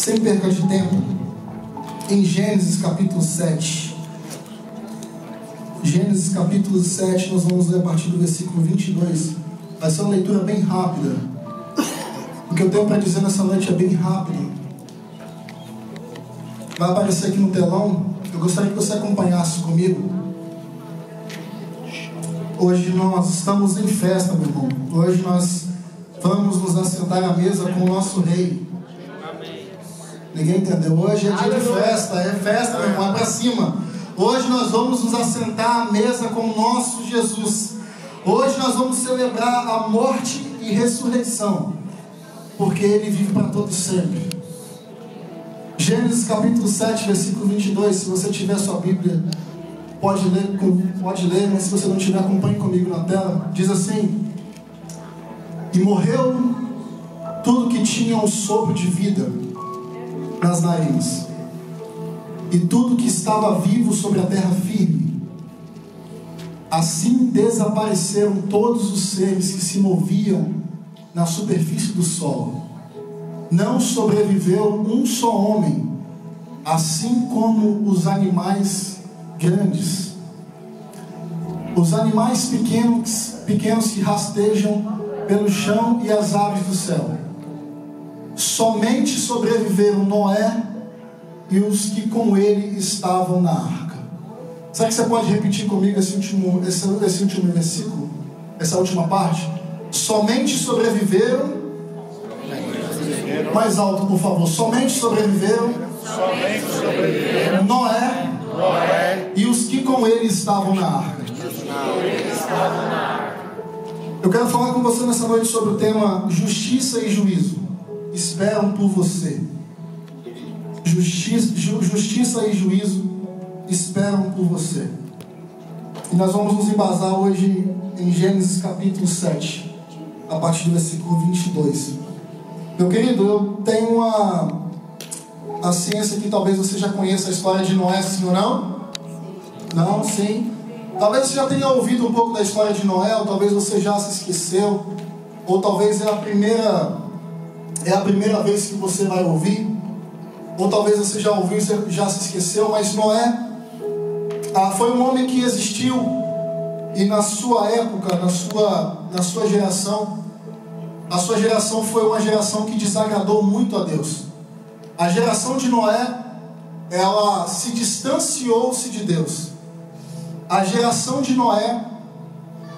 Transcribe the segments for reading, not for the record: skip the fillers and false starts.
sem perda de tempo, em Gênesis capítulo 7. Gênesis capítulo 7, nós vamos ler a partir do versículo 22. Vai ser uma leitura bem rápida. O que eu tenho para dizer nessa noite é bem rápido. Vai aparecer aqui no telão. Eu gostaria que você acompanhasse comigo. Hoje nós estamos em festa, meu irmão. Hoje nós vamos nos assentar à mesa com o nosso rei. Ninguém entendeu? Hoje é dia de festa. É festa, meu irmão. É pra cima. Hoje nós vamos nos assentar à mesa com o nosso Jesus. Hoje nós vamos celebrar a morte e ressurreição, porque Ele vive para todo sempre. Gênesis capítulo 7, versículo 22. Se você tiver sua Bíblia, pode ler, mas se você não tiver, acompanhe comigo na tela. Diz assim: e morreu tudo que tinha um sopro de vida nas narinas, e tudo que estava vivo sobre a terra firme. Assim desapareceram todos os seres que se moviam na superfície do solo. Não sobreviveu um só homem, assim como os animais grandes, os animais pequenos que rastejam pelo chão e as aves do céu. Somente sobreviveram Noé e os que com ele estavam na arca. Será que você pode repetir comigo esse último versículo? Essa última parte? Somente sobreviveram. Mais alto, por favor. Somente sobreviveram Noé e os que com ele estavam na arca. Eu quero falar com você nessa noite sobre o tema justiça e juízo. Esperam por você. Justiça e juízo esperam por você. E nós vamos nos embasar hoje em Gênesis capítulo 7, a partir do versículo 22. Meu querido, eu tenho a ciência que talvez você já conheça a história de Noé, sim ou não? Não, sim. Talvez você já tenha ouvido um pouco da história de Noé, ou talvez você já se esqueceu, ou talvez é a primeira vez que você vai ouvir, ou talvez você já ouviu e já se esqueceu. Mas Noé foi um homem que existiu, e na sua época, na sua geração, a sua geração foi uma geração que desagradou muito a Deus. A geração de Noé, ela se distanciou-se de Deus. A geração de Noé,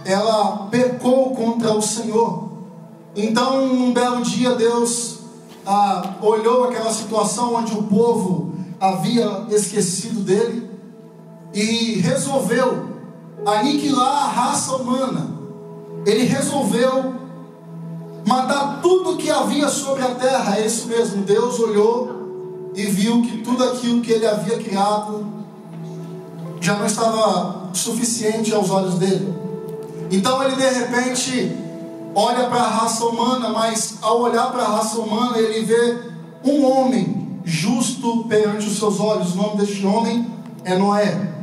ela pecou contra o Senhor. Então, num belo dia, Deus olhou aquela situação onde o povo havia esquecido dele e resolveu aniquilar a raça humana. Ele resolveu matar tudo que havia sobre a terra. É isso mesmo. Deus olhou e viu que tudo aquilo que ele havia criado já não estava suficiente aos olhos dele. Então ele de repente olha para a raça humana, mas ao olhar para a raça humana ele vê um homem justo perante os seus olhos. O nome deste homem é Noé.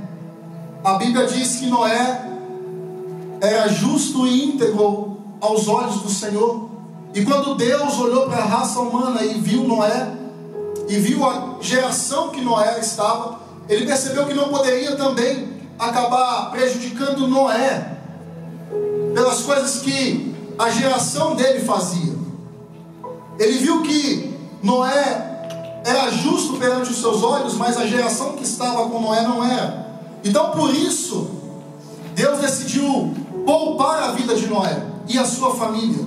A Bíblia diz que Noé era justo e íntegro aos olhos do Senhor. E quando Deus olhou para a raça humana e viu Noé, e viu a geração que Noé estava, ele percebeu que não poderia também acabar prejudicando Noé pelas coisas que a geração dele fazia. Ele viu que Noé era justo perante os seus olhos, mas a geração que estava com Noé não era. Então por isso Deus decidiu poupar a vida de Noé e a sua família.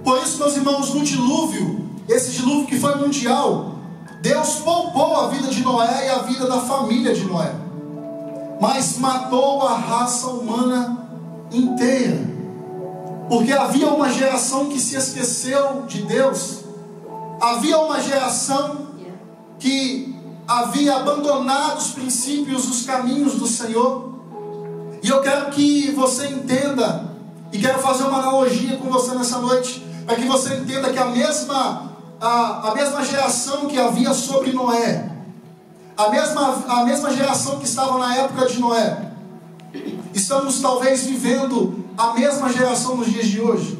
Por isso, meus irmãos, no dilúvio, esse dilúvio que foi mundial, Deus poupou a vida de Noé e a vida da família de Noé, mas matou a raça humana inteira, porque havia uma geração que se esqueceu de Deus. Havia uma geração que havia abandonado os princípios, os caminhos do Senhor. E eu quero que você entenda, e quero fazer uma analogia com você nessa noite, para que você entenda que a mesma geração que havia sobre Noé, a mesma geração que estava na época de Noé, estamos talvez vivendo a mesma geração nos dias de hoje.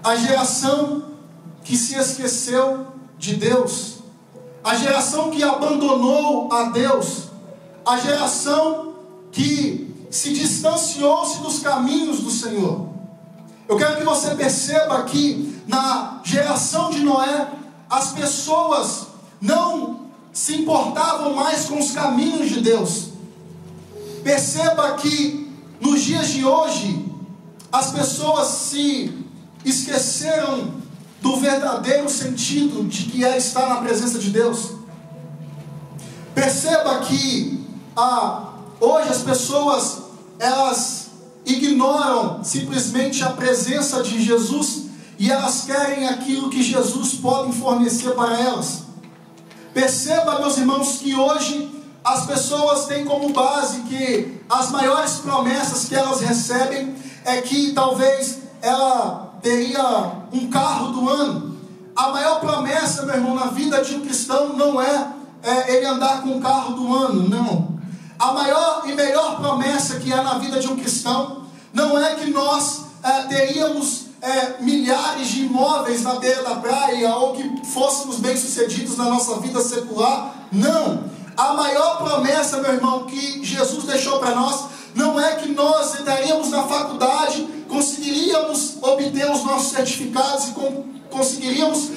A geração que se esqueceu de Deus, a geração que abandonou a Deus, a geração que se distanciou-se dos caminhos do Senhor. Eu quero que você perceba que na geração de Noé, as pessoas não se importavam mais com os caminhos de Deus. Perceba que nos dias de hoje, as pessoas se esqueceram do verdadeiro sentido de que é estar na presença de Deus. Perceba que hoje as pessoas, elas ignoram simplesmente a presença de Jesus e elas querem aquilo que Jesus pode fornecer para elas. Perceba, meus irmãos, que hoje as pessoas têm como base que as maiores promessas que elas recebem é que talvez ela teria um carro do ano. A maior promessa, meu irmão, na vida de um cristão não é ele andar com o carro do ano, não. A maior e melhor promessa que é na vida de um cristão não é que nós teríamos milhares de imóveis na beira da praia ou que fôssemos bem-sucedidos na nossa vida secular, não. A maior promessa, meu irmão, que Jesus deixou para nós não é que nós entraríamos na faculdade, conseguiríamos obter os nossos certificados e conseguiríamos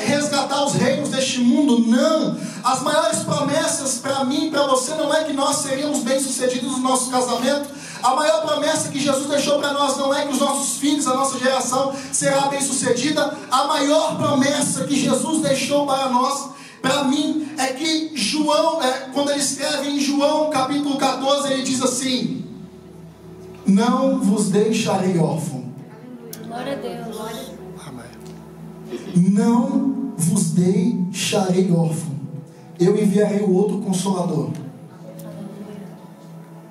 resgatar os reinos deste mundo. Não. As maiores promessas para mim e para você não é que nós seríamos bem-sucedidos no nosso casamento. A maior promessa que Jesus deixou para nós não é que os nossos filhos, a nossa geração será bem-sucedida. A maior promessa que Jesus deixou para nós, para mim, é que João, quando ele escreve em João capítulo 14, ele diz assim: não vos deixarei órfão. Glória a Deus. Não vos deixarei órfão. Eu enviarei o outro Consolador,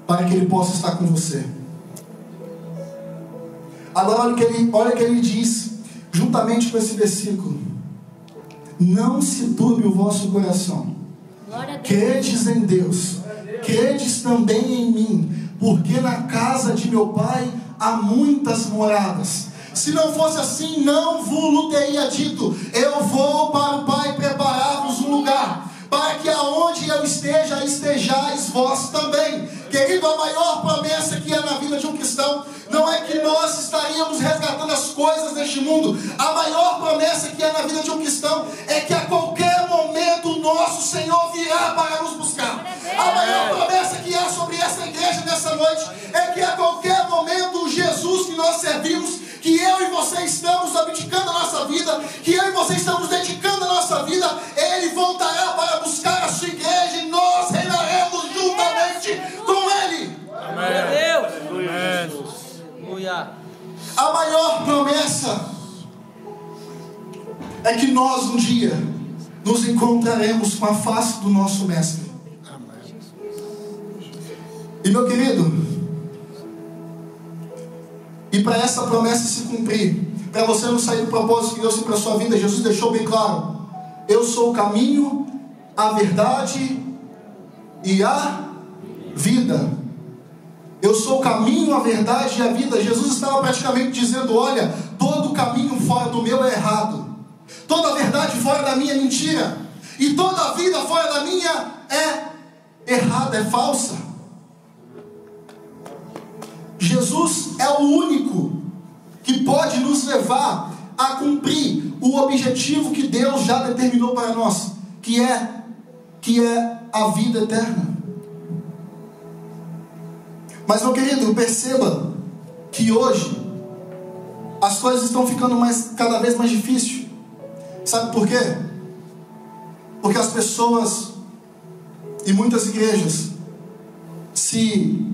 para que ele possa estar com você. Agora olha o que ele diz, juntamente com esse versículo: não se turbe o vosso coração. Credes em Deus, credes também em mim, porque na casa de meu Pai há muitas moradas. Se não fosse assim, não vos teria dito: eu vou para o Pai preparar-vos um lugar, para que aonde eu esteja, estejais vós também. Querido, a maior promessa que é na vida de um cristão não é que nós estaríamos resgatando as coisas deste mundo. A maior promessa que é na vida de um cristão é que a qualquer momento o nosso Senhor virá para nos buscar. A maior promessa que há sobre essa igreja nessa noite é que a qualquer momento o Jesus que nós servimos, que eu e você estamos abdicando a nossa vida, que eu e você estamos dedicando a nossa vida, Ele voltará para buscar a sua igreja e nós reinaremos juntamente com Ele. Amém. A maior promessa é que nós um dia nos encontraremos com a face do nosso Mestre. E meu querido, e para essa promessa se cumprir, para você não sair do propósito que Deus tem para a sua vida, Jesus deixou bem claro: eu sou o caminho, a verdade e a vida. Eu sou o caminho, a verdade e a vida. Jesus estava praticamente dizendo: olha, todo caminho fora do meu é errado, toda verdade fora da minha é mentira, e toda vida fora da minha é errada, é falsa. Jesus é o único que pode nos levar a cumprir o objetivo que Deus já determinou para nós, que é a vida eterna. Mas, meu querido, perceba que hoje as coisas estão ficando cada vez mais difíceis. Sabe por quê? Porque as pessoas e muitas igrejas se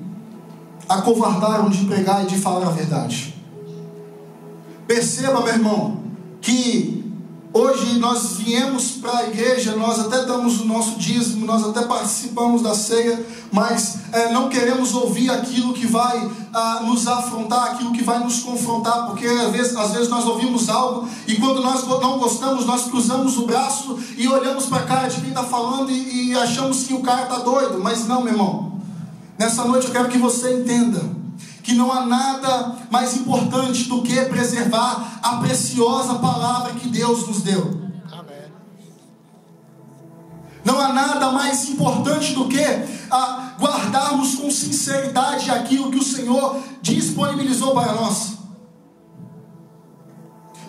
acovardaram de pregar e de falar a verdade. Perceba, meu irmão, que hoje nós viemos para a igreja, nós até damos o nosso dízimo, nós até participamos da ceia, mas não queremos ouvir aquilo que vai nos afrontar, aquilo que vai nos confrontar, porque às vezes nós ouvimos algo e quando nós não gostamos, nós cruzamos o braço e olhamos para a cara de quem está falando e achamos que o cara está doido. Mas não, meu irmão, nessa noite eu quero que você entenda que não há nada mais importante do que preservar a preciosa palavra que Deus nos deu. Não há nada mais importante do que guardarmos com sinceridade aquilo que o Senhor disponibilizou para nós.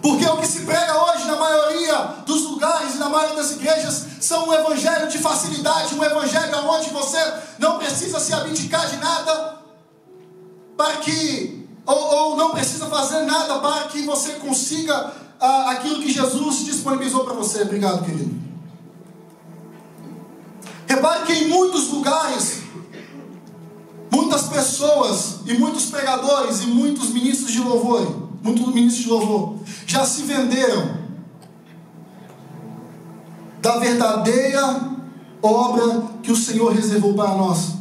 Porque o que se prega hoje na maioria dos lugares e na maioria das igrejas são um evangelho de facilidade, um evangelho onde você não precisa se abdicar de nada para que, ou não precisa fazer nada para que você consiga aquilo que Jesus disponibilizou para você. Obrigado, querido. Repare que em muitos lugares, muitas pessoas e muitos pregadores e muitos ministros de louvor já se venderam da verdadeira obra que o Senhor reservou para nós.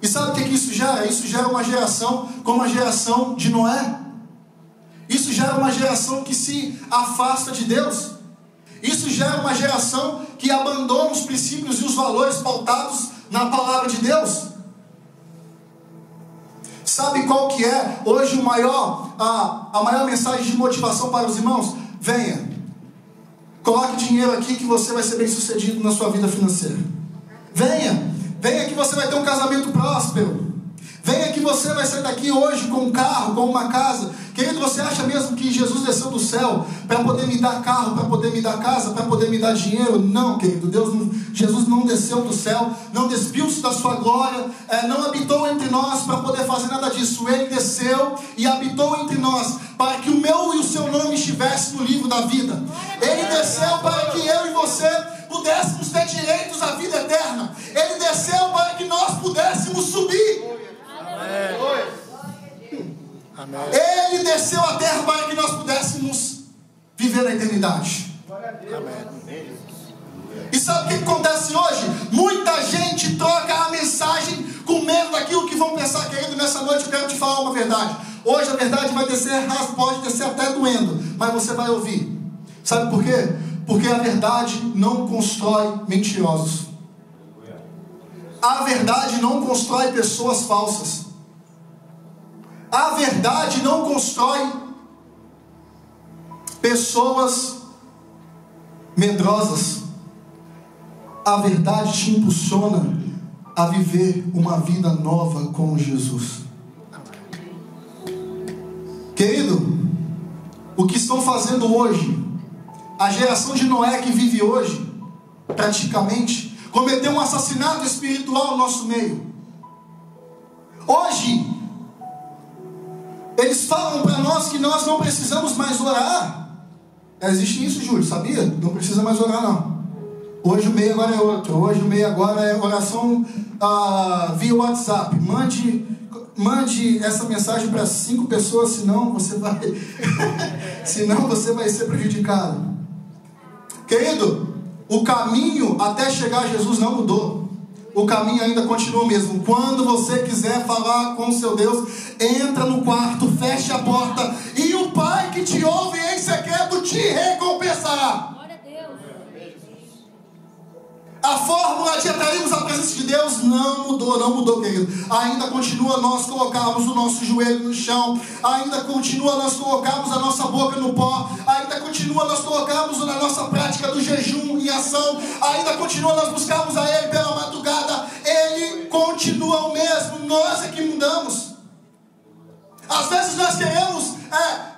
E sabe o que isso gera? Isso gera uma geração como a geração de Noé. Isso gera uma geração que se afasta de Deus. Isso gera uma geração que abandona os princípios e os valores pautados na palavra de Deus. Sabe qual que é hoje a maior mensagem de motivação para os irmãos? Venha, coloque dinheiro aqui que você vai ser bem sucedido na sua vida financeira. Venha que você vai ter um casamento próspero. Venha que você vai sair daqui hoje com um carro, com uma casa. Querido, você acha mesmo que Jesus desceu do céu para poder me dar carro, para poder me dar casa, para poder me dar dinheiro? Não, querido. Jesus não desceu do céu, não despiu-se da sua glória, não habitou entre nós para poder fazer nada disso. Ele desceu e habitou entre nós para que o meu e o seu nome estivesse no livro da vida. Ele desceu para que eu e você pudéssemos ter direitos à vida eterna. Ele desceu para que nós pudéssemos subir. Amém. Ele desceu à terra para que nós pudéssemos viver na eternidade. Amém. E sabe o que acontece hoje? Muita gente troca a mensagem com medo daquilo que vão pensar. Querido, nessa noite eu quero te falar uma verdade. Hoje a verdade vai descer, pode descer até doendo, mas você vai ouvir. Sabe por quê? Porque a verdade não constrói mentirosos. A verdade não constrói pessoas falsas. A verdade não constrói pessoas medrosas. A verdade te impulsiona a viver uma vida nova com Jesus. Querido, o que estão fazendo hoje, a geração de Noé que vive hoje, praticamente, cometeu um assassinato espiritual no nosso meio. Hoje, eles falam para nós que nós não precisamos mais orar. Existe isso, Júlio, sabia? Não precisa mais orar, não. Hoje o meio agora é outro. Hoje o meio agora é oração via WhatsApp. Mande essa mensagem para 5 pessoas, senão você vai ser prejudicado. Querido, o caminho até chegar a Jesus não mudou. O caminho ainda continua o mesmo. Quando você quiser falar com o seu Deus, entra no quarto, fecha a porta, e o Pai que te ouve em secreto te recompensará. Glória a Deus. A fórmula de atrairmos a presença de Deus não mudou, querido. Ainda continua nós colocarmos o nosso joelho no chão, ainda continua nós colocarmos a nossa boca no pó, ainda continua nós colocarmos na nossa prática do jejum em ação, ainda continua nós buscarmos a Ele pela madrugada. Ele continua o mesmo, nós é que mudamos. Às vezes nós queremos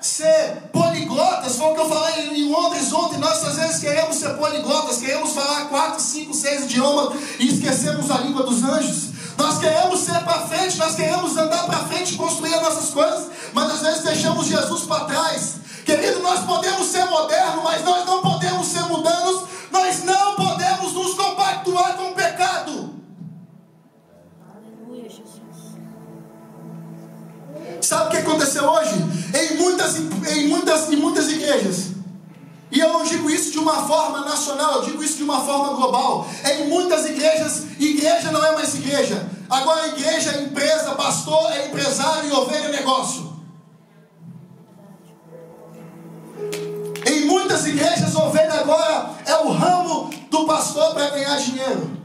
ser poliglotas, foi o que eu falei em Londres ontem. Nós às vezes queremos ser poliglotas, queremos falar 4, 5, 6 idiomas e esquecemos a língua dos anjos. Nós queremos ser para frente, nós queremos andar para frente e construir as nossas coisas, mas às vezes deixamos Jesus para trás. Querido, nós podemos ser modernos, mas nós não podemos ser mundanos, nós não podemos nos compactuar com o pecado. Aleluia, Jesus. Sabe o que aconteceu hoje? Em muitas igrejas, e eu não digo isso de uma forma nacional, eu digo isso de uma forma global. Em muitas igrejas, igreja não é mais igreja. Agora igreja é empresa, pastor é empresário e ovelha é negócio. Em muitas igrejas, ovelha agora é o ramo do pastor para ganhar dinheiro.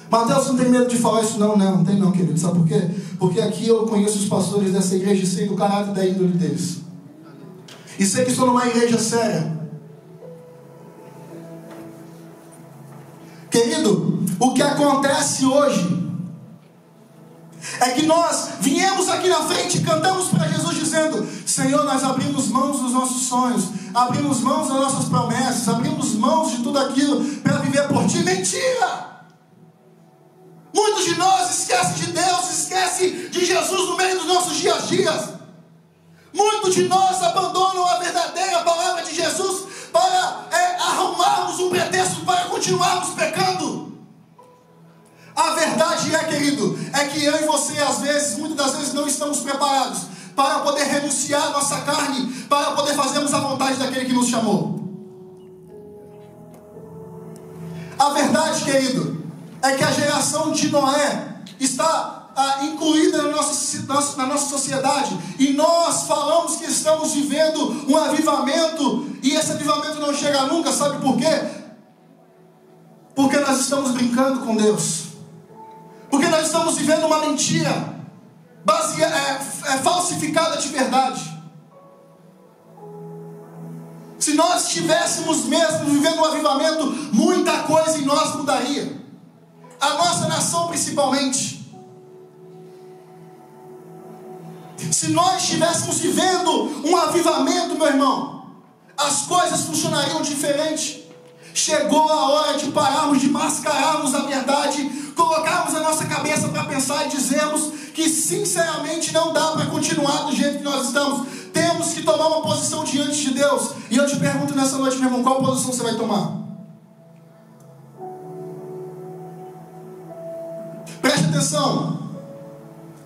Mateus não tem medo de falar isso não tem não, querido. Sabe por quê? Porque aqui eu conheço os pastores dessa igreja e sei do caráter da índole deles. E sei que estou numa igreja séria. Querido, o que acontece hoje é que nós viemos aqui na frente e cantamos para Jesus dizendo: Senhor, nós abrimos mãos dos nossos sonhos, abrimos mãos das nossas promessas, abrimos mãos de tudo aquilo para viver por Ti. Mentira! Muitos de nós esquecem de Deus, esquecem de Jesus no meio dos nossos dias a dias. Muitos de nós abandonam a verdadeira palavra de Jesus para arrumarmos um pretexto para continuarmos pecando. A verdade é, querido, é que eu e você, às vezes, muitas das vezes, não estamos preparados para poder renunciar a nossa carne, para poder fazermos a vontade daquele que nos chamou. A verdade, querido, é que a geração de Noé está incluída na nossa sociedade, e nós falamos que estamos vivendo um avivamento, e esse avivamento não chega nunca. Sabe por quê? Porque nós estamos brincando com Deus, porque nós estamos vivendo uma mentira falsificada de verdade. Se nós estivéssemos mesmo vivendo um avivamento, muita coisa em nós mudaria, a nossa nação principalmente. Se nós estivéssemos vivendo um avivamento, meu irmão, as coisas funcionariam diferente. Chegou a hora de pararmos de mascararmos a verdade, colocarmos a nossa cabeça para pensar e dizermos que sinceramente não dá para continuar do jeito que nós estamos. Temos que tomar uma posição diante de Deus. E eu te pergunto nessa noite, meu irmão, qual posição você vai tomar? Preste atenção.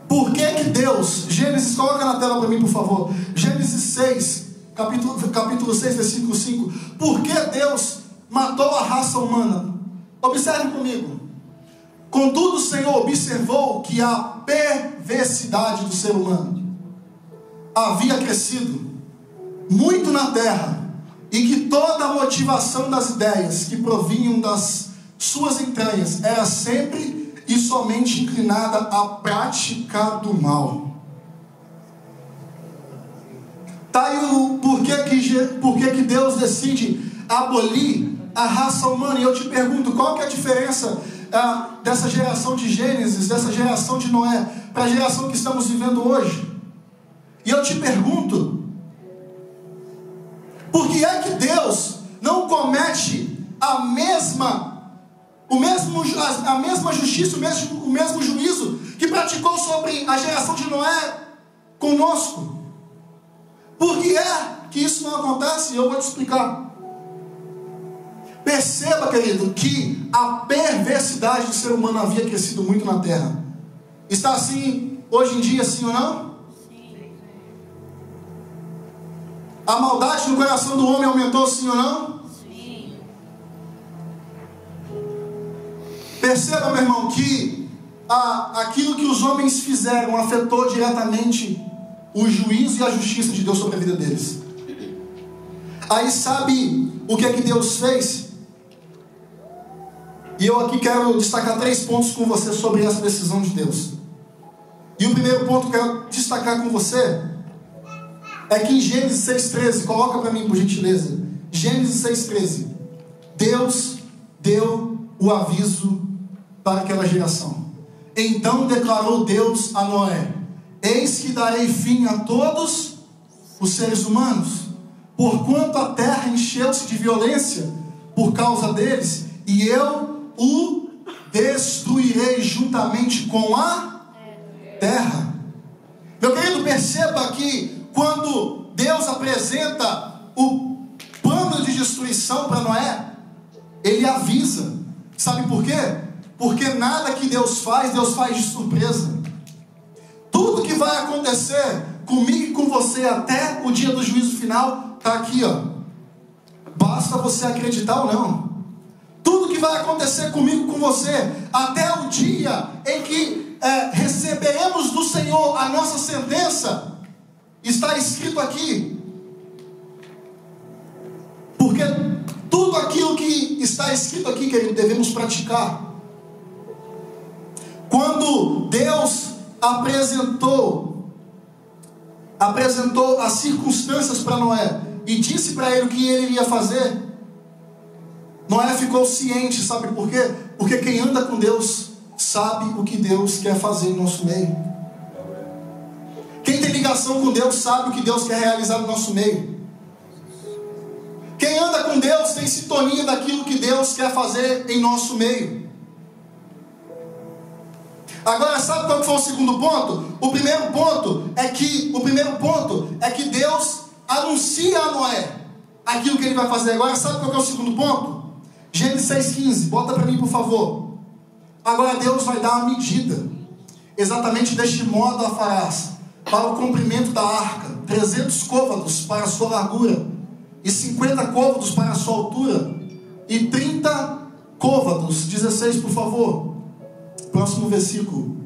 Por que Deus, Gênesis, coloca na tela para mim, por favor, Gênesis 6, capítulo 6, versículo 5. Por que Deus matou a raça humana? Observe comigo. Contudo, o Senhor observou que a perversidade do ser humano havia crescido muito na terra, e que toda a motivação das ideias que provinham das suas entranhas era sempre e somente inclinada à prática do mal. Tá aí o porquê que Deus decide abolir a raça humana. E eu te pergunto, qual que é a diferença dessa geração de Gênesis, dessa geração de Noé, para a geração que estamos vivendo hoje? E eu te pergunto, por que é que Deus não comete a mesma justiça, o mesmo juízo que praticou sobre a geração de Noé conosco? Por que é que isso não acontece? Eu vou te explicar. Perceba, querido, que a perversidade do ser humano havia crescido muito na terra. Está assim hoje em dia, sim ou não? Sim. A maldade no coração do homem aumentou, sim ou não? Sim. Perceba, meu irmão, que aquilo que os homens fizeram afetou diretamente o juízo e a justiça de Deus sobre a vida deles. Aí sabe o que é que Deus fez? E eu aqui quero destacar 3 pontos com você sobre essa decisão de Deus. E o primeiro ponto que eu quero destacar com você é que em Gênesis 6,13, coloca para mim por gentileza, Gênesis 6,13, Deus deu o aviso para aquela geração. Então declarou Deus a Noé: eis que darei fim a todos os seres humanos, porquanto a terra encheu-se de violência por causa deles, e eu o destruirei juntamente com a terra. Meu querido, perceba que quando Deus apresenta o plano de destruição para Noé, Ele avisa. Sabe por quê? Porque nada que Deus faz de surpresa. Tudo que vai acontecer comigo e com você até o dia do juízo final está aqui, ó. Basta você acreditar ou não. Tudo que vai acontecer comigo e com você até o dia em que receberemos do Senhor a nossa sentença está escrito aqui. Porque tudo aquilo que está escrito aqui, querido, devemos praticar. Quando Deus apresentou as circunstâncias para Noé e disse para ele o que ele iria fazer, Noé ficou ciente, sabe por quê? Porque quem anda com Deus sabe o que Deus quer fazer no nosso meio. Quem tem ligação com Deus sabe o que Deus quer realizar no nosso meio. Quem anda com Deus tem sintonia daquilo que Deus quer fazer em nosso meio. Agora, sabe qual foi o segundo ponto? O primeiro ponto é que Deus anuncia a Noé aquilo que ele vai fazer. Agora, sabe qual é o segundo ponto? Gênesis 6,15, bota para mim, por favor. Agora Deus vai dar uma medida. Exatamente deste modo a farás, para o comprimento da arca, 300 côvados para a sua largura, e 50 côvados para a sua altura, e 30 côvados. 16, por favor. Próximo versículo.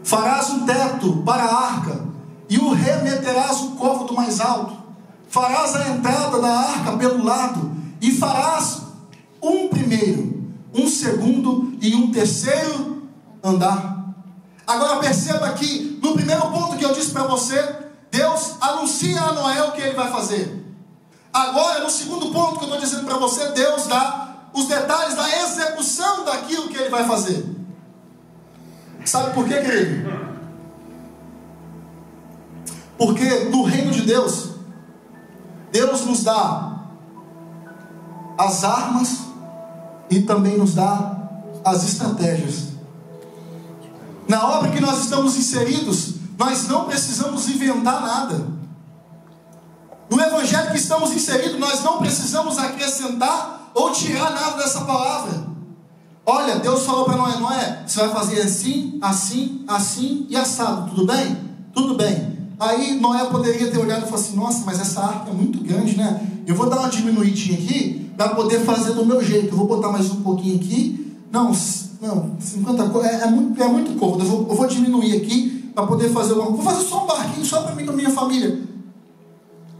Farás um teto para a arca, e o remeterás um côvado mais alto. Farás a entrada da arca pelo lado, e farás um primeiro, um segundo e um terceiro andar. Agora perceba que no primeiro ponto que eu disse para você, Deus anuncia a Noé o que ele vai fazer. Agora, no segundo ponto que eu estou dizendo para você, Deus dá os detalhes da execução daquilo que ele vai fazer. Sabe por quê, querido? Porque no reino de Deus, Deus nos dá as armas e também nos dá as estratégias. Na obra que nós estamos inseridos, nós não precisamos inventar nada. No evangelho que estamos inseridos, nós não precisamos acrescentar ou tirar nada dessa palavra. Olha, Deus falou para Noé: Noé, você vai fazer assim, assim, assim e assado, tudo bem? Tudo bem. Aí Noé poderia ter olhado e falado assim: nossa, mas essa arca é muito grande, né? Eu vou dar uma diminuidinha aqui para poder fazer do meu jeito. Eu vou botar mais um pouquinho aqui. Não, 50 é muito cômodo. Eu vou diminuir aqui para poder fazer vou fazer só um barquinho só para mim e para minha família.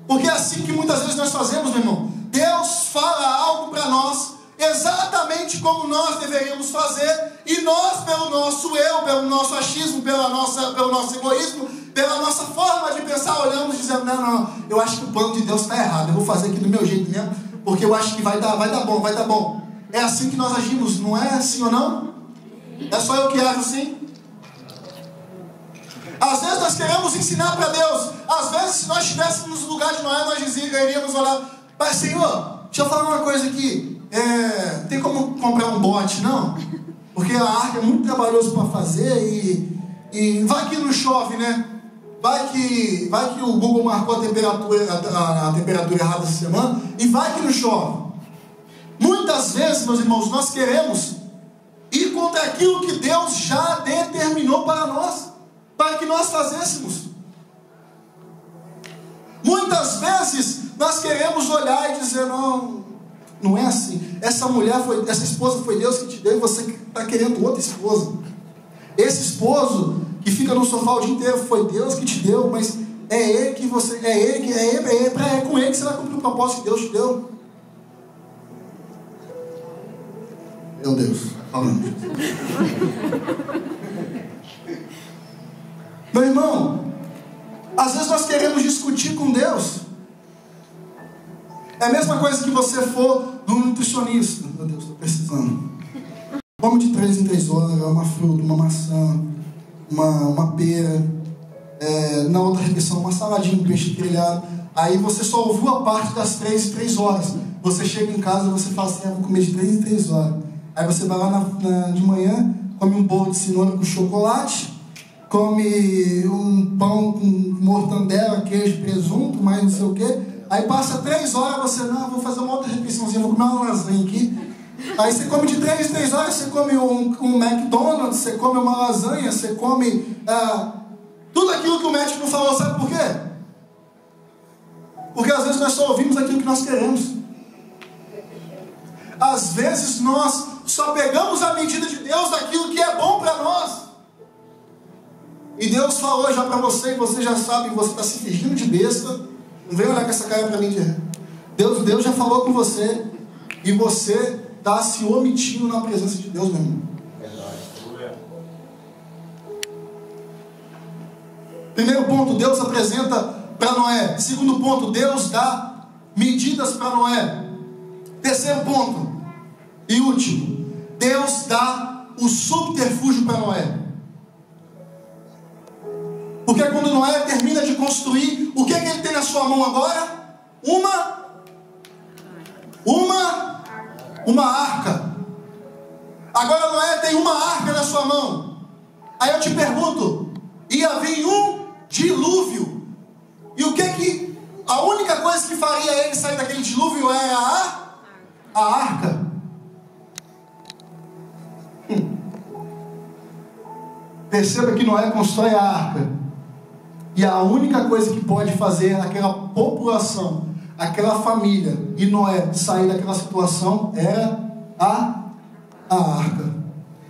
Porque é assim que muitas vezes nós fazemos, meu irmão. Deus fala algo para nós exatamente como nós deveríamos fazer, e nós, pelo nosso eu, pelo nosso achismo, pelo nosso egoísmo, pela nossa forma de pensar, olhamos e dizemos: não, eu acho que o plano de Deus está errado, eu vou fazer aqui do meu jeito mesmo, porque eu acho que vai dar bom. É assim que nós agimos, não é assim ou não? É só eu que acho assim? Às vezes nós queremos ensinar para Deus. Às vezes, se nós estivéssemos no lugar de Noé, nós iríamos olhar: Pai, Senhor, deixa eu falar uma coisa aqui. Tem como comprar um bote, não? Porque a arca é muito trabalhoso para fazer, e vai que não chove, né? Vai que o Google marcou a temperatura errada essa semana, e vai que não chove. Muitas vezes, meus irmãos, nós queremos ir contra aquilo que Deus já determinou para nós, para que nós fazêssemos. Muitas vezes nós queremos olhar e dizer: não é assim. Essa esposa foi Deus que te deu, e você está querendo outra esposa. Esse esposo que fica no sofá o dia inteiro foi Deus que te deu, mas é com ele que você vai cumprir o propósito que Deus te deu. Meu Deus, falando. Meu irmão, às vezes nós queremos discutir com Deus. É a mesma coisa que você for no nutricionista. Meu Deus, estou precisando. Come de 3 em 3 horas, uma fruta, uma maçã, uma pera. Na outra refeição, uma saladinha de peixe grelhado. Aí você só ouviu a parte das 3 horas. Você chega em casa e você fala assim: vou comer de 3 em 3 horas. Aí você vai lá de manhã, come um bolo de cenoura com chocolate, come um pão com mortandela, queijo, presunto, mais não sei o quê. Aí passa 3 horas, você: vou fazer uma outra refeiçãozinha, vou comer uma lasanha aqui. Aí você come de 3 em 3 horas, você come um McDonald's, você come uma lasanha, você come tudo aquilo que o médico não falou. Sabe por quê? Porque às vezes nós só ouvimos aquilo que nós queremos. Às vezes nós só pegamos a medida de Deus daquilo que é bom para nós. E Deus falou já para você, e você já sabe, e você está se fingindo de besta. Não vem olhar com essa cara para mim de Deus já falou com você, e você está se omitindo na presença de Deus, meu irmão. Primeiro ponto, Deus apresenta para Noé. Segundo ponto, Deus dá medidas para Noé. Terceiro ponto e último: Deus dá o subterfúgio para Noé. Porque quando Noé termina de construir, o que é que ele tem na sua mão agora? Uma arca. Agora Noé tem uma arca na sua mão. Aí eu te pergunto: ia vir um dilúvio. E o que é que a única coisa que faria ele sair daquele dilúvio é a arca? Perceba que Noé constrói a arca. E a única coisa que pode fazer aquela população, aquela família e Noé sair daquela situação era a arca.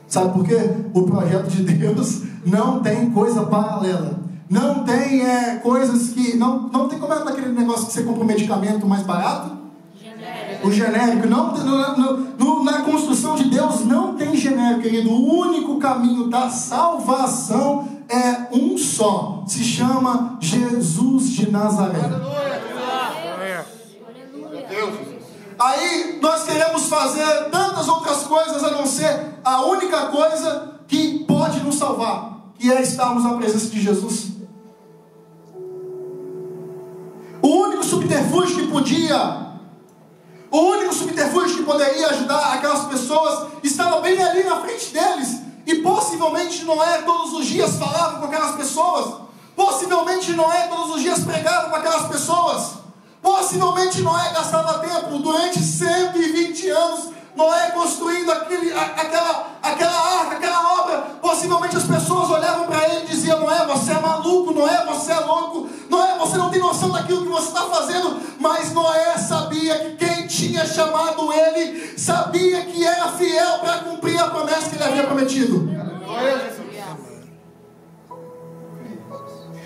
Sabe por quê? O projeto de Deus não tem coisa paralela. Não tem coisas que... Não tem como é daquele negócio que você compra um medicamento mais barato? O genérico. Na construção de Deus não tem genérico, querido. O único caminho da salvação é um só. Se chama Jesus de Nazaré. Aí nós queremos fazer tantas outras coisas a não ser a única coisa que pode nos salvar, que é estarmos na presença de Jesus. O único subterfúgio que poderia ajudar aquelas pessoas estava bem ali na frente deles. E possivelmente Noé todos os dias falava com aquelas pessoas. Possivelmente Noé todos os dias pregava com aquelas pessoas. Possivelmente Noé gastava tempo durante 120 anos. Noé construindo aquela arca, aquela obra. Possivelmente as pessoas olhavam para ele e diziam: Noé, você é maluco, Noé, você é louco, Noé, você não tem noção daquilo que você está fazendo. Mas Noé sabia que quem tinha chamado ele sabia que era fiel para cumprir a promessa que ele havia prometido.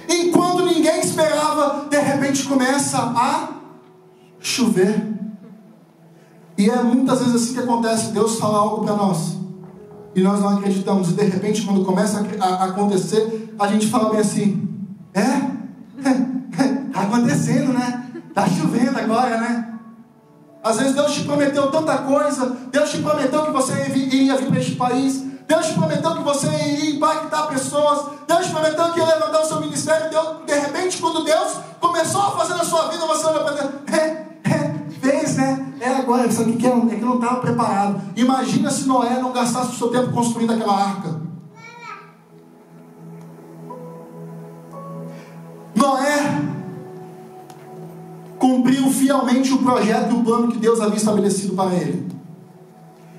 Enquanto ninguém esperava, de repente começa a chover. E é muitas vezes assim que acontece. Deus fala algo para nós e nós não acreditamos. E de repente, quando começa a acontecer, a gente fala bem assim: tá acontecendo, né? Tá chovendo agora, né? Às vezes Deus te prometeu tanta coisa. Deus te prometeu que você iria vir para este país. Deus te prometeu que você iria impactar pessoas. Deus te prometeu que ia levantar o seu ministério. De repente, quando Deus começou a fazer na sua vida, você olha para Deus: fez, né? Agora, sabe o que é? É que não estava preparado. Imagina se Noé não gastasse o seu tempo construindo aquela arca. Noé cumpriu fielmente o projeto e o plano que Deus havia estabelecido para ele.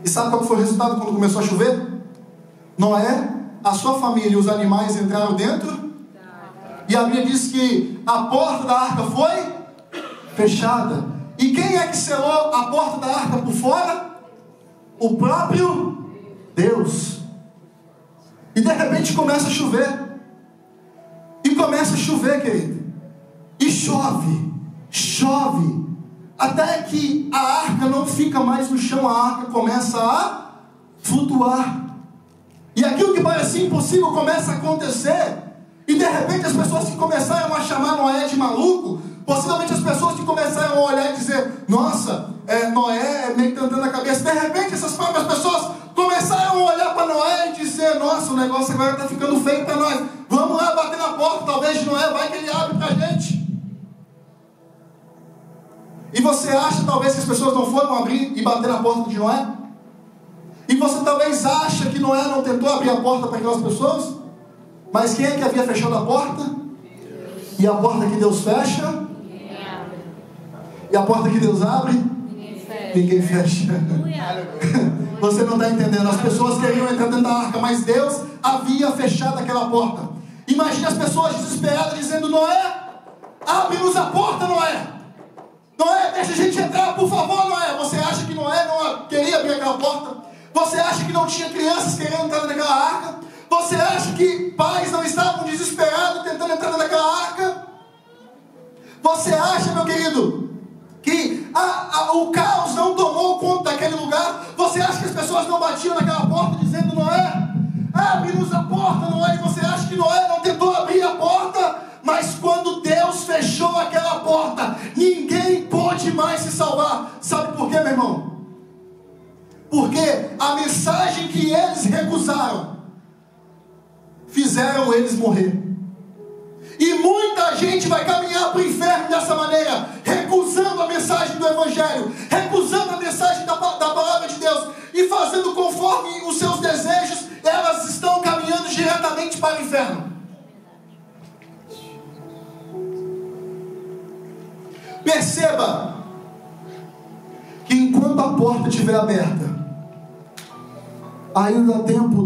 E sabe qual foi o resultado quando começou a chover? Noé, a sua família e os animais entraram dentro. E a Bíblia diz que a porta da arca foi fechada. E quem é que selou a porta da arca por fora? O próprio Deus. E de repente começa a chover. E começa a chover, querido. E chove. Até que a arca não fica mais no chão. A arca começa a flutuar. E aquilo que parecia impossível começa a acontecer. E de repente as pessoas que começaram a chamar Noé de maluco, possivelmente as pessoas que começaram a olhar e dizer: nossa, Noé meio que andando a cabeça. De repente essas próprias pessoas começaram a olhar para Noé e dizer: nossa, o negócio agora está ficando feio para nós. Vamos lá bater na porta, talvez de Noé, vai que ele abre para a gente. E você acha talvez que as pessoas não foram abrir e bater na porta de Noé? E você talvez acha que Noé não tentou abrir a porta para aquelas pessoas? Mas quem é que havia fechado a porta? E a porta que Deus fecha? E a porta que Deus abre? Ninguém fecha. Você não está entendendo. As pessoas queriam entrar dentro da arca, mas Deus havia fechado aquela porta. Imagine as pessoas desesperadas dizendo: Noé, abre-nos a porta, Noé. Noé, deixa a gente entrar, por favor, Noé. Você acha que Noé não queria abrir aquela porta? Você acha que não tinha crianças querendo entrar naquela arca? Você acha que pais não estavam desesperados tentando entrar naquela arca? Você acha, meu querido, que o caos não tomou conta daquele lugar? Você acha que as pessoas não batiam naquela porta dizendo: Noé, abre-nos a porta, Noé? E você acha que Noé não tentou abrir a porta? Mas quando Deus fechou aquela porta, ninguém pôde mais se salvar. Sabe por quê, meu irmão? Porque a mensagem que eles recusaram fizeram eles morrer. E muita gente vai caminhar para o inferno dessa maneira, recusando a mensagem do Evangelho, recusando a mensagem da palavra de Deus, e fazendo conforme os seus desejos, elas estão caminhando diretamente para o inferno. Perceba que enquanto a porta estiver aberta, ainda dá tempo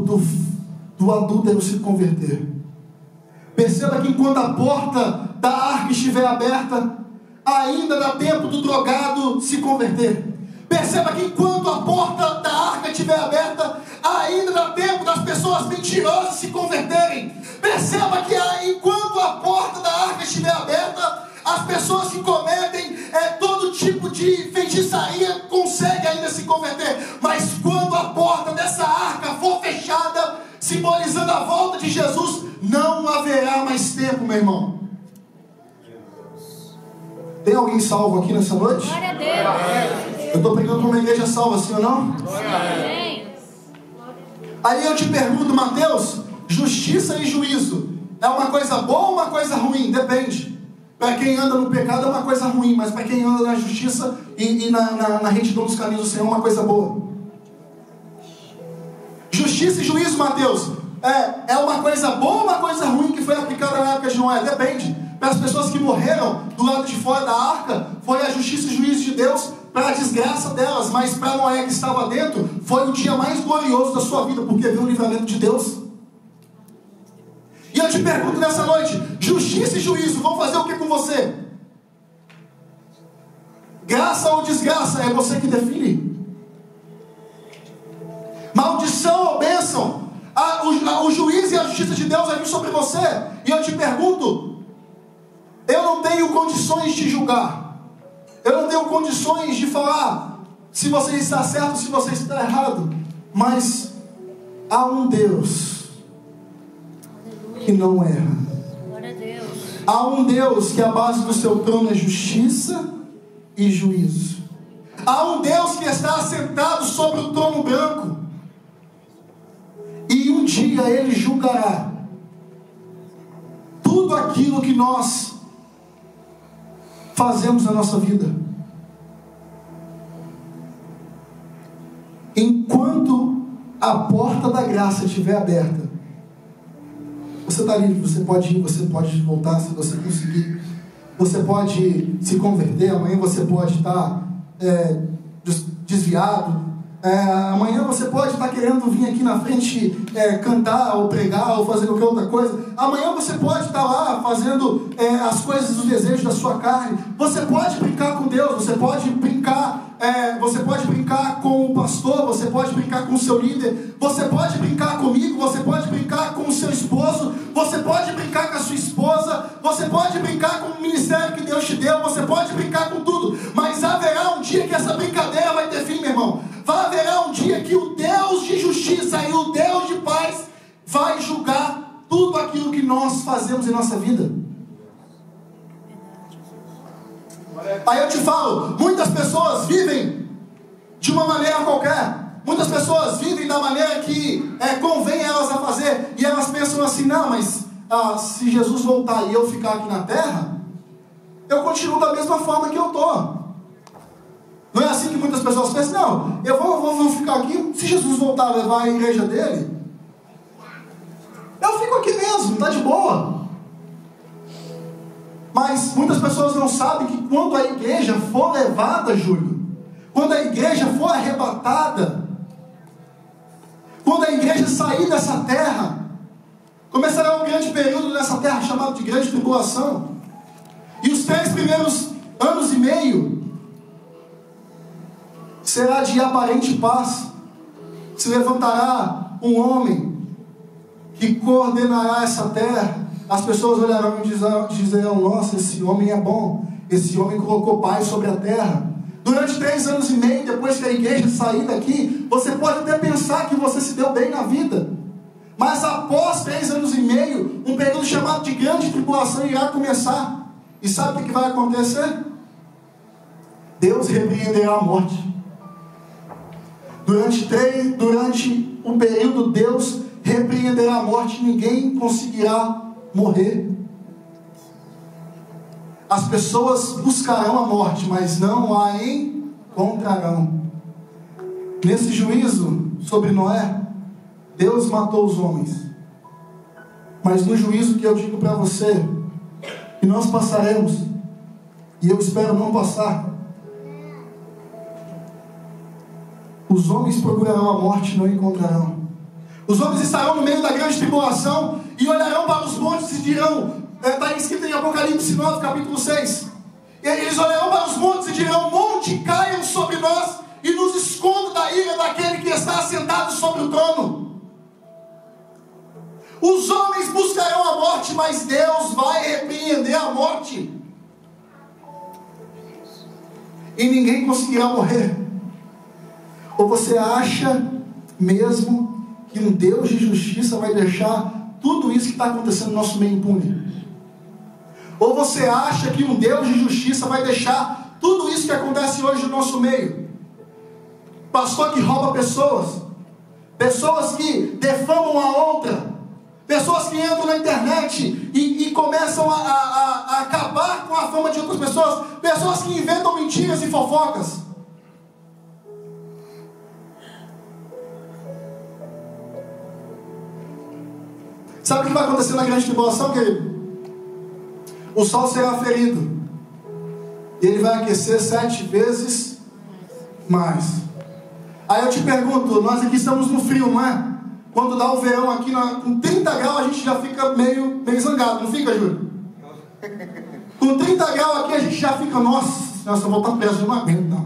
do adúltero se converter. Perceba que enquanto a porta da arca estiver aberta, ainda dá tempo do drogado se converter. Perceba que enquanto a porta da arca estiver aberta, ainda dá tempo das pessoas mentirosas se converterem. Perceba que enquanto a porta da arca estiver aberta, as pessoas que cometem todo tipo de feitiçaria conseguem ainda se converter. Mas quando a porta dessa arca for fechada, simbolizando a volta de Jesus, não haverá mais tempo, meu irmão. Tem alguém salvo aqui nessa noite? Glória a Deus. Eu estou pregando para uma igreja salva, sim ou não? Amém. Aí eu te pergunto, Mateus, justiça e juízo é uma coisa boa ou uma coisa ruim? Depende. Para quem anda no pecado é uma coisa ruim, mas para quem anda na justiça e na retidão dos caminhos do Senhor é uma coisa boa. Justiça e juízo, Mateus, é uma coisa boa ou uma coisa ruim que foi aplicada na época de Noé? Depende. Para as pessoas que morreram do lado de fora da arca, foi a justiça e juízo de Deus para a desgraça delas. Mas para Noé que estava dentro, foi o dia mais glorioso da sua vida, porque viu o livramento de Deus. E eu te pergunto nessa noite, justiça e juízo vão fazer o que com você? Graça ou desgraça, é você que define. Maldição ou bênção, o juízo e a justiça de Deus vai vir sobre você. E eu te pergunto, eu não tenho condições de julgar, eu não tenho condições de falar se você está certo ou se você está errado, mas há um Deus que não erra. Glória a Deus. Há um Deus que a base do seu trono é justiça e juízo. Há um Deus que está assentado sobre o trono branco. E um dia Ele julgará tudo aquilo que nós fazemos na nossa vida. Enquanto a porta da graça estiver aberta, você está livre, você pode ir, você pode voltar se você conseguir. Você pode se converter, amanhã você pode estar desviado. Amanhã você pode estar querendo vir aqui na frente cantar, ou pregar, ou fazer qualquer outra coisa. Amanhã você pode estar lá fazendo as coisas, os desejos da sua carne. Você pode brincar com Deus, você pode brincar com o pastor, você pode brincar com o seu líder, você pode brincar comigo, você pode brincar com o seu esposo, você pode brincar com a sua esposa, você pode brincar com o ministério que Deus te deu, você pode brincar com tudo, mas haverá um dia que essa brincadeira vai ter fim, meu irmão. Haverá um dia que o Deus de justiça e o Deus de paz vai julgar tudo aquilo que nós fazemos em nossa vida. Aí eu te falo, muitas pessoas vivem de uma maneira qualquer, muitas pessoas vivem da maneira que convém a elas a fazer, e elas pensam assim, não, mas se Jesus voltar e eu ficar aqui na terra, eu continuo da mesma forma que eu estou. Não é assim que muitas pessoas pensam, não, eu vou ficar aqui, se Jesus voltar a levar a igreja dele, eu fico aqui mesmo, está de boa. Mas muitas pessoas não sabem que quando a igreja for levada, Júlio, quando a igreja for arrebatada, quando a igreja sair dessa terra, começará um grande período nessa terra chamado de grande tribulação. E os 3 primeiros anos e meio será de aparente paz. Se levantará um homem que coordenará essa terra. As pessoas olharão e dizerão, nossa, esse homem é bom, esse homem colocou paz sobre a terra. Durante 3 anos e meio, depois que a igreja sair daqui, você pode até pensar que você se deu bem na vida, mas após 3 anos e meio, um período chamado de grande tribulação irá começar. E sabe o que vai acontecer? Deus repreenderá a morte. Durante um período, Deus repreenderá a morte, ninguém conseguirá morrer. As pessoas buscarão a morte, mas não a encontrarão. Nesse juízo sobre Noé, Deus matou os homens. Mas no juízo que eu digo para você, que nós passaremos, e eu espero não passar, os homens procurarão a morte e não encontrarão. Os homens estarão no meio da grande tribulação e olharão para os montes e dirão, está escrito em Apocalipse 9, capítulo 6. Eles olharão para os montes e dirão: monte, caiam sobre nós e nos esconda da ira daquele que está assentado sobre o trono. Os homens buscarão a morte, mas Deus vai repreender a morte. E ninguém conseguirá morrer. Ou você acha mesmo que um Deus de justiça vai deixar tudo isso que está acontecendo no nosso meio impune? Ou você acha que um Deus de justiça vai deixar tudo isso que acontece hoje no nosso meio? Pastor que rouba pessoas, pessoas que defamam a outra, pessoas que entram na internet e começam a acabar com a fama de outras pessoas, pessoas que inventam mentiras e fofocas. Sabe o que vai acontecer na grande tribulação, querido? O sol será ferido e ele vai aquecer 7 vezes mais. Aí eu te pergunto, nós aqui estamos no frio, não é? Quando dá o verão aqui, com 30 graus a gente já fica meio zangado, não fica, Júlio? Com 30 graus aqui a gente já fica, nossa, se eu voltar para o Brasil, não aguento, não.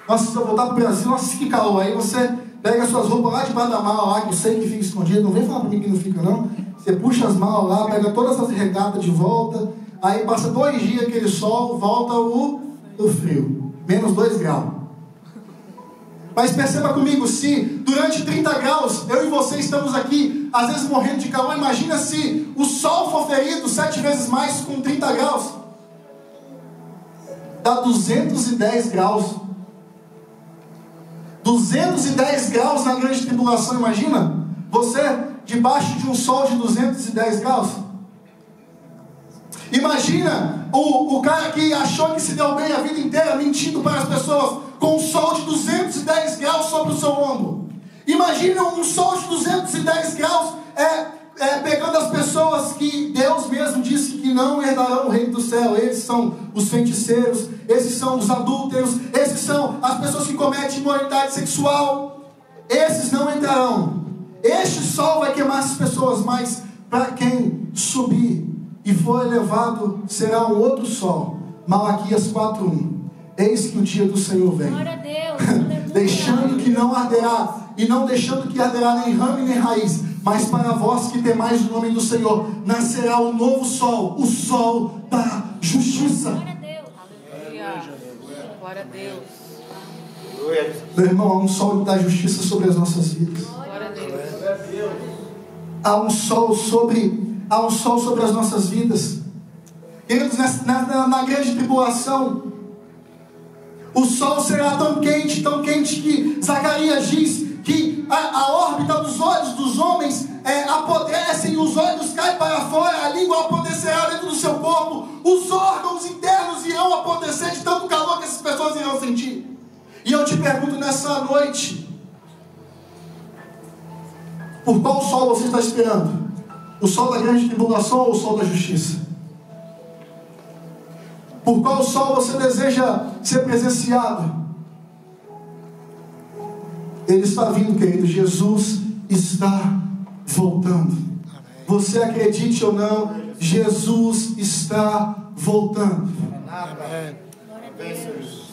Nossa, se eu voltar para o Brasil, nossa, que calor. Aí você pega as suas roupas lá debaixo da mala lá, que eu sei que fica escondido, não vem falar para mim que não fica, não. Você puxa as malas lá, pega todas as regatas de volta, aí passa 2 dias aquele sol, volta o frio. Menos 2 graus. Mas perceba comigo, se durante 30 graus, eu e você estamos aqui, às vezes morrendo de calor, imagina se o sol for ferido 7 vezes mais com 30 graus. Dá 210 graus. 210 graus na grande tribulação, imagina? Você debaixo de um sol de 210 graus. Imagina o cara que achou que se deu bem a vida inteira mentindo para as pessoas, com um sol de 210 graus sobre o seu ombro. Imagina um sol de 210 graus pegando as pessoas que Deus mesmo disse que não herdarão o reino do céu. Esses são os feiticeiros, esses são os adúlteros, esses são as pessoas que cometem imoralidade sexual. Esses não entrarão. Este sol vai queimar essas pessoas, mas para quem subir e for elevado será um outro sol. Malaquias 4:1. Eis que o dia do Senhor vem. Glória a Deus. Deixando que não arderá, e não deixando que arderá nem ramo nem raiz, mas para vós que temais o nome do Senhor, nascerá um novo sol, o sol da justiça. Glória a Deus. Aleluia. Glória a Deus. Meu irmão, há um sol da justiça sobre as nossas vidas. Glória a Deus. Há um sol sobre as nossas vidas. Queridos, na grande tribulação, o sol será tão quente que Zacarias diz que a órbita dos olhos dos homens apodrecem, os olhos caem para fora, a língua apodrecerá dentro do seu corpo, os órgãos internos irão apodrecer de tanto calor que essas pessoas irão sentir. E eu te pergunto nessa noite, por qual sol você está esperando? O sol da grande tribulação ou o sol da justiça? Por qual sol você deseja ser presenciado? Ele está vindo, querido. Jesus está voltando. Você acredite ou não, Jesus está voltando. Amém. Glória a Deus.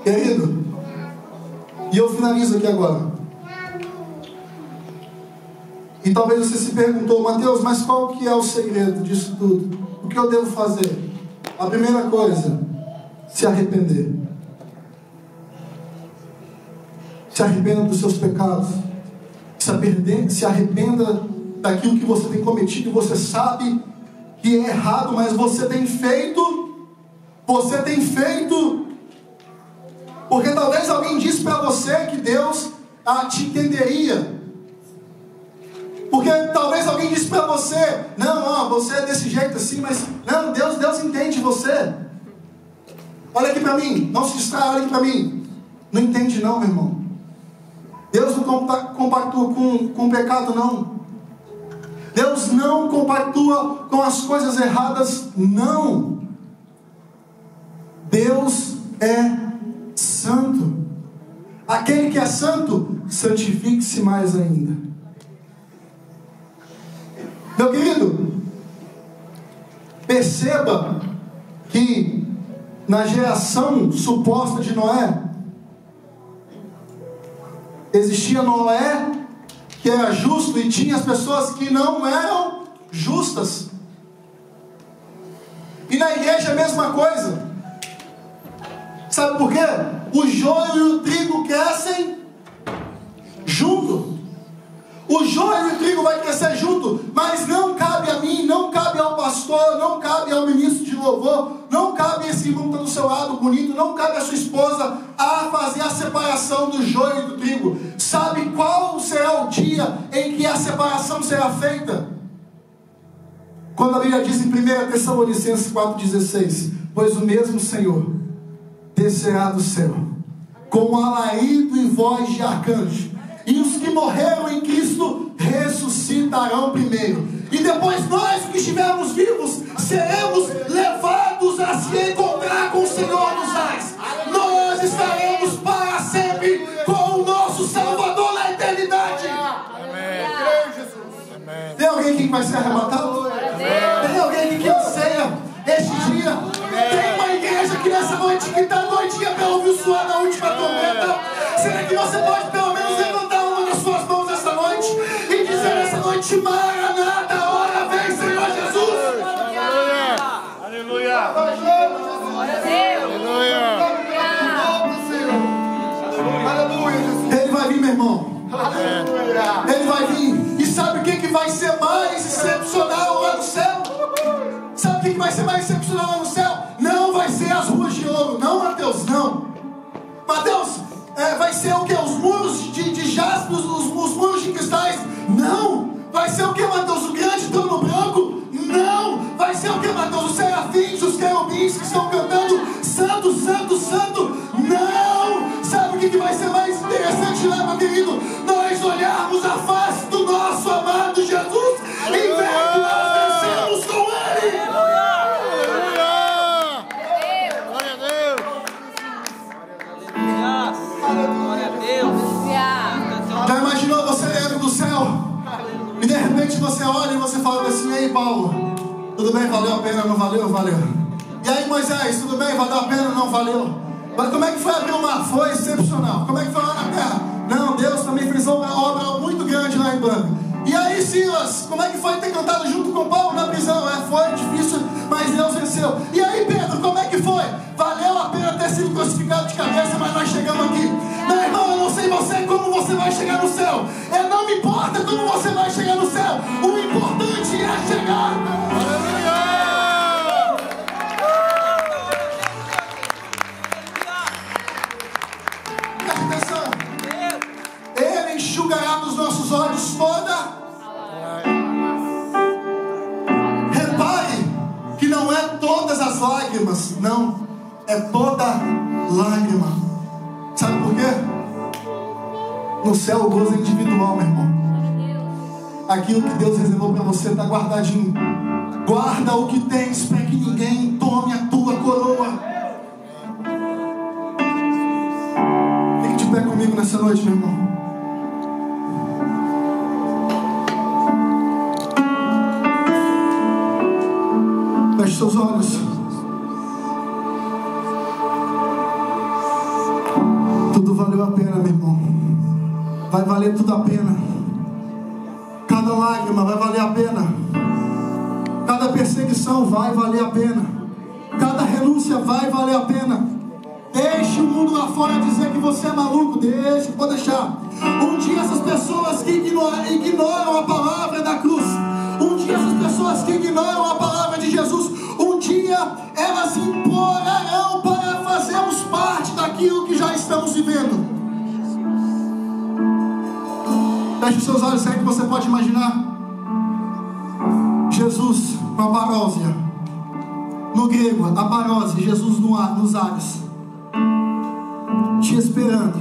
Querido, e eu finalizo aqui agora. E talvez você se perguntou: Mateus, mas qual que é o segredo disso tudo? O que eu devo fazer? A primeira coisa, se arrepender. Se arrependa dos seus pecados. Se arrependa daquilo que você tem cometido e você sabe que é errado, mas você tem feito Porque talvez alguém disse para você que Deus te entenderia. Porque talvez alguém disse para você, não, você é desse jeito assim, mas não, Deus entende você. Olha aqui para mim, não se distraia, olha aqui para mim. Não entende não, meu irmão. Deus não compactua com o pecado, não. Deus não compactua com as coisas erradas, não. Deus é santo. Aquele que é santo, santifique-se mais ainda. Meu querido, perceba que na geração suposta de Noé, existia Noé, que era justo, e tinha as pessoas que não eram justas. E na igreja é a mesma coisa. Sabe por quê? O joio e o trigo crescem junto. O joio e o trigo vai crescer junto, mas não cabe a mim, não cabe ao pastor, não cabe ao ministro de louvor, não cabe a esse irmão que está do seu lado bonito, não cabe a sua esposa a fazer a separação do joio e do trigo. Sabe qual será o dia em que a separação será feita? Quando a Bíblia diz em 1 Tessalonicenses 4,16: pois o mesmo Senhor descerá do céu com alarido e voz de arcanjo, e os que morreram em Cristo ressuscitarão primeiro, e depois nós que estivermos vivos seremos levados a se encontrar com o Senhor nos ares. Nós estaremos para sempre com o nosso Salvador na eternidade. Amém. Tem alguém aqui que vai ser arrebatado? Tem alguém aqui que anseia este dia? Tem uma igreja aqui nessa noite que está doidinha para ouvir o suor da última trombeta? Será que você pode pelo menos levantar uma das suas mãos essa noite e dizer nessa noite: Maranata, a hora vem, Senhor Jesus? Aleluia! Ele vai vir, meu irmão. Ele vai vir. E sabe o que vai ser mais excepcional lá no céu? Sabe o que vai ser mais excepcional lá no céu? Não vai ser as ruas de ouro. Não, Mateus, não. Mateus, vai ser o que? Os muros de jaspe, os muros de cristais? Não. Vai ser o que, Mateus? O grande trono branco? Não. Vai ser o que, Mateus? Os serafins, os querubins que estão cantando santo, santo, santo? Não. Sabe o que vai ser mais interessante lá, meu querido? Nós olharmos a face do nosso amado Jesus e ver que nós vencemos com Ele. Glória a Deus! Glória a Deus! Já imaginou você dentro do céu? E de repente você olha e você fala assim: ei, Paulo, tudo bem? Valeu a pena? Não valeu? Valeu. E aí, Moisés, tudo bem? Valeu a pena? Não valeu. Mas como é que foi abrir o mar? Foi excepcional. Como é que foi lá na terra? Não, Deus também fez uma obra muito grande lá em Banga. E aí, Silas, como é que foi ter cantado junto com Paulo na prisão? Foi difícil, mas Deus venceu. E aí, Pedro, como é que foi? Valeu a pena ter sido crucificado de cabeça, mas nós chegamos aqui. Meu irmão, eu não sei você como você vai chegar no céu. Não me importa como você vai chegar no céu. O importante é chegar. Aleluia! Presta atenção. Ele enxugará dos nossos olhos toda. Repare que não é todas as lágrimas, não, é toda lágrima. Sabe por quê? No céu o gozo é individual, meu irmão. Aquilo que Deus reservou para você está guardadinho. Guarda o que tens para que ninguém tome a tua coroa. Fique de pé comigo nessa noite, meu irmão. Feche seus olhos. Tudo valeu a pena, meu irmão. Vai valer tudo a pena. Cada lágrima vai valer a pena. Cada perseguição vai valer a pena. Cada renúncia vai valer a pena. Deixe o mundo lá fora dizer que você é maluco. Deixe, pode deixar. Um dia essas pessoas que ignoram a palavra da cruz, um dia essas pessoas que ignoram a palavra de Jesus, um dia elas implorarão para fazermos parte daquilo que já está Feche os seus olhos, será que você pode imaginar Jesus com a parósia? No grego, a parósia, Jesus nos ares, te esperando.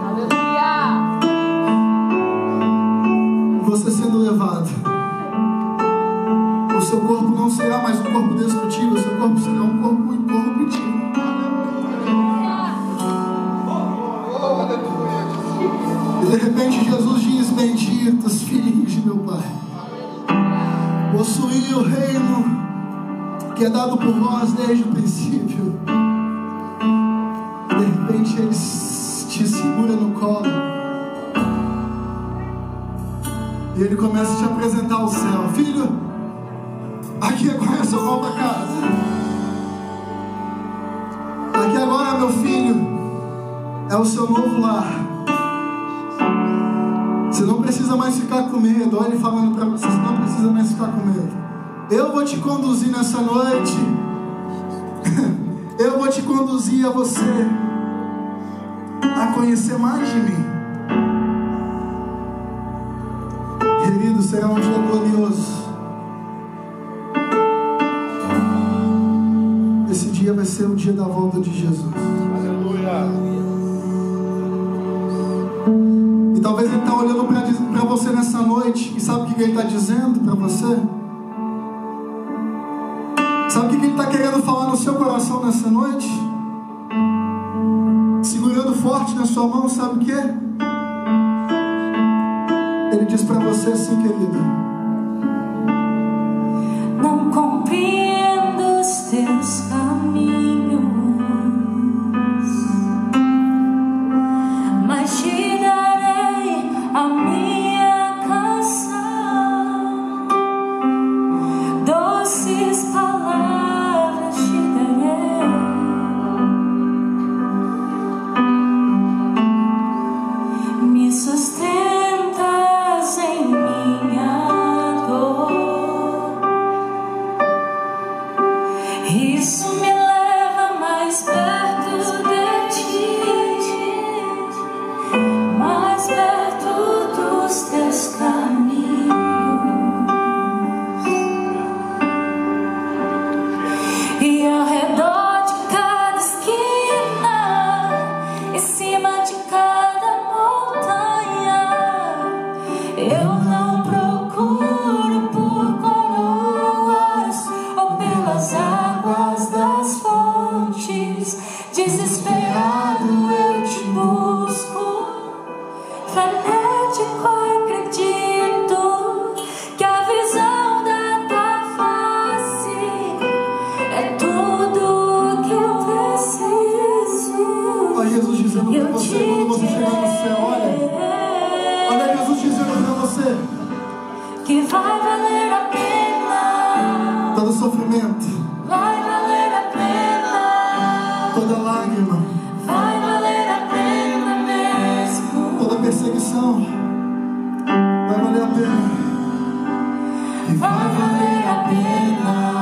Aleluia! Você sendo levado. O seu corpo não será mais um corpo destrutível, o seu corpo será um corpo incorruptível. E de repente Jesus diz: benditos filhos de meu Pai, possuí o reino que é dado por vós desde o princípio. E de repente Ele te segura no colo e Ele começa a te apresentar o céu. Filho, aqui agora é sua nova casa. Aqui agora, meu filho, é o seu novo lar. Você não precisa mais ficar com medo. Olha Ele falando para você: você não precisa mais ficar com medo. Eu vou te conduzir nessa noite. Eu vou te conduzir a você a conhecer mais de mim. Querido, será um dia glorioso. Esse dia vai ser o dia da volta de Jesus. Aleluia. E talvez Ele está olhando para você nessa noite. E sabe o que Ele está dizendo para você? Sabe o que Ele está querendo falar no seu coração nessa noite? Segurando forte na sua mão, sabe o que? Ele diz para você assim: querido, não compreendo os teus caminhos, mas te darei a minha canção, doces palavras te darei, me sustentas em minha dor, isso me leva mais perto de ti, mais perto dos teus caminhos, e ao redor de cada esquina, em cima de cada montanha, eu não procuro por coroas ou pelas águas das fontes. Desesperado eu te busco, frenético acredito que a visão da tua face é tudo que eu preciso. olha Jesus dizendo para você quando você chegar no céu. Olha Jesus dizendo para você: que vai valer a pena, todo sofrimento, vai valer a pena, toda lágrima, vai valer a pena mesmo, toda perseguição vai valer a pena. E vai valer a pena.